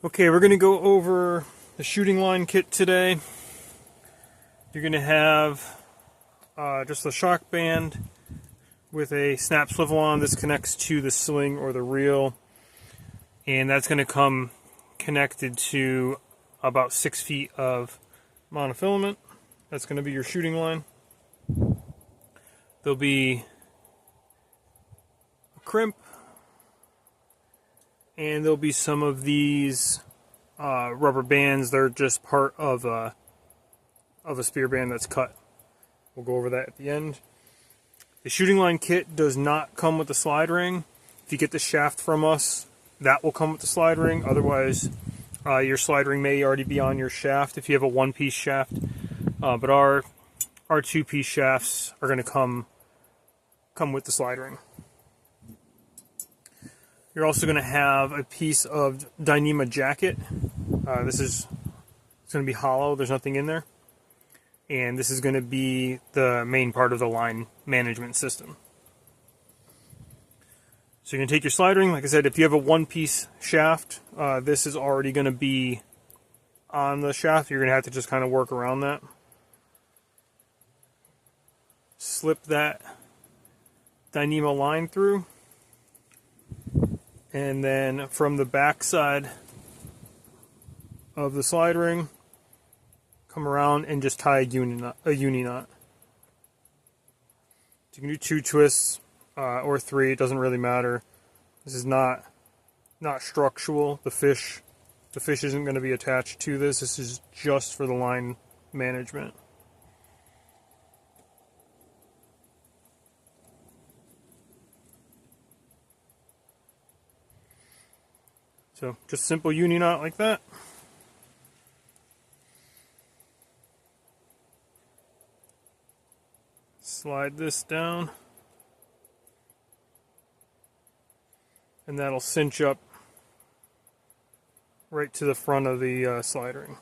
Okay, we're going to go over the shooting line kit today. You're going to have just a shock band with a snap swivel on. This connects to the sling or the reel, and that's going to come connected to about 6 feet of monofilament. That's going to be your shooting line. There'll be a crimp, and there'll be some of these rubber bands. They're just part of a spear band that's cut. We'll go over that at the end. The shooting line kit does not come with the slide ring. If you get the shaft from us, that will come with the slide ring. Otherwise, your slide ring may already be on your shaft if you have a one-piece shaft. But our two-piece shafts are going to come with the slide ring. You're also going to have a piece of Dyneema jacket. It's going to be hollow. There's nothing in there. And this is going to be the main part of the line management system. So you're going to take your slide ring. Like I said, if you have a one-piece shaft, this is already going to be on the shaft. You're going to have to just kind of work around that. Slip that Dyneema line through. And then from the back side of the slide ring, come around and just tie a uni knot. So you can do 2 twists or 3. It doesn't really matter. This is not structural. The fish isn't going to be attached to this. This is just for the line management. So just simple uni knot like that. Slide this down, and that'll cinch up right to the front of the slide ring.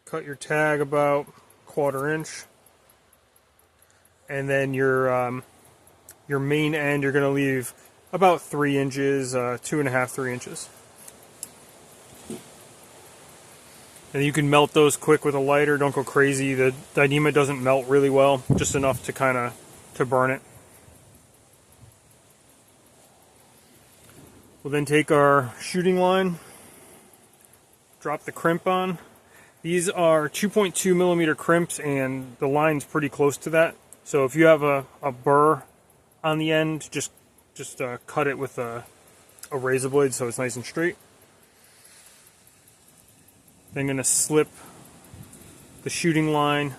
Cut your tag about 1/4 inch, and then your main end you're going to leave about 3 inches, 2.5, 3 inches. And you can melt those quick with a lighter. Don't go crazy. The Dyneema doesn't melt really well, just enough to burn it. We'll then take our shooting line, drop the crimp on. These are 2.2 millimeter crimps, and the line's pretty close to that. So if you have a burr on the end, just cut it with a razor blade so it's nice and straight. Then I'm going to slip the shooting line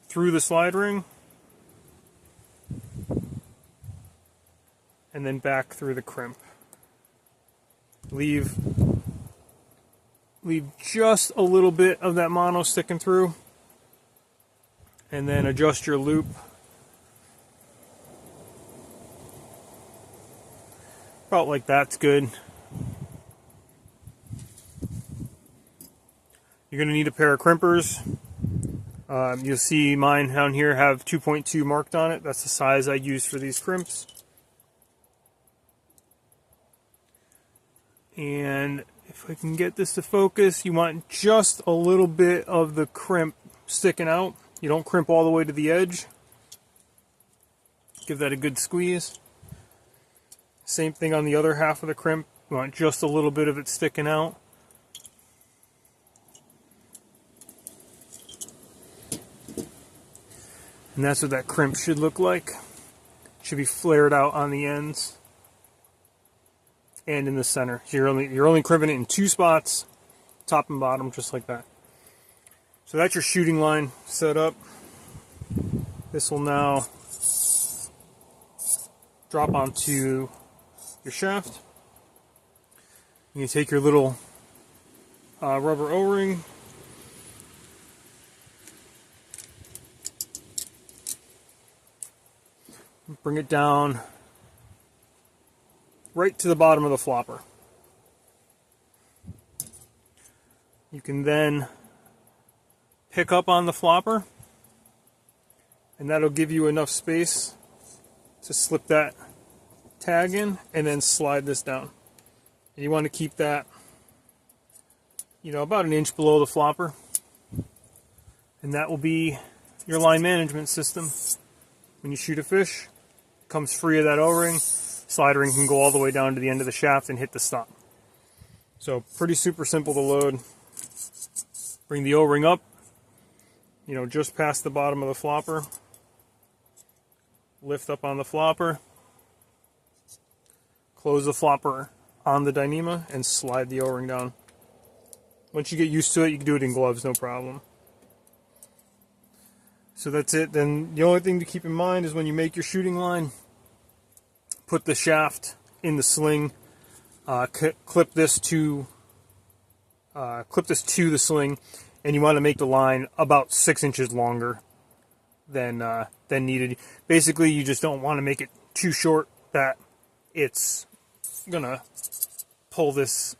through the slide ring and then back through the crimp. Leave just a little bit of that mono sticking through, and then adjust your loop. About like that's good. You're going to need a pair of crimpers. You'll see mine down here have 2.2 marked on it. That's the size I use for these crimps. And if I can get this to focus, you want just a little bit of the crimp sticking out. You don't crimp all the way to the edge. Give that a good squeeze. Same thing on the other half of the crimp. You want just a little bit of it sticking out. And that's what that crimp should look like. Should be flared out on the ends and in the center. So you're only crimping it in 2 spots, top and bottom, just like that. So that's your shooting line set up. This will now drop onto your shaft. You can take your little rubber O-ring, bring it down right to the bottom of the flopper. You can then pick up on the flopper, and that'll give you enough space to slip that tag in and then slide this down. And you want to keep that, you know, about an inch below the flopper. And that will be your line management system. When you shoot a fish, it comes free of that O-ring. Slide ring can go all the way down to the end of the shaft and hit the stop. So pretty super simple to load. Bring the O-ring up, you know, just past the bottom of the flopper. Lift up on the flopper. Close the flopper on the Dyneema and slide the O-ring down. Once you get used to it, you can do it in gloves, no problem. So that's it. Then the only thing to keep in mind is when you make your shooting line, put the shaft in the sling, clip this to the sling, and you want to make the line about 6 inches longer than needed. Basically, you just don't want to make it too short that it's gonna pull this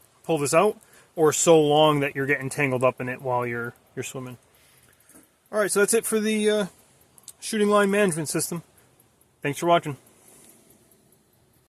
out, or so long that you're getting tangled up in it while you're swimming. All right, so that's it for the shooting line management system. Thanks for watching.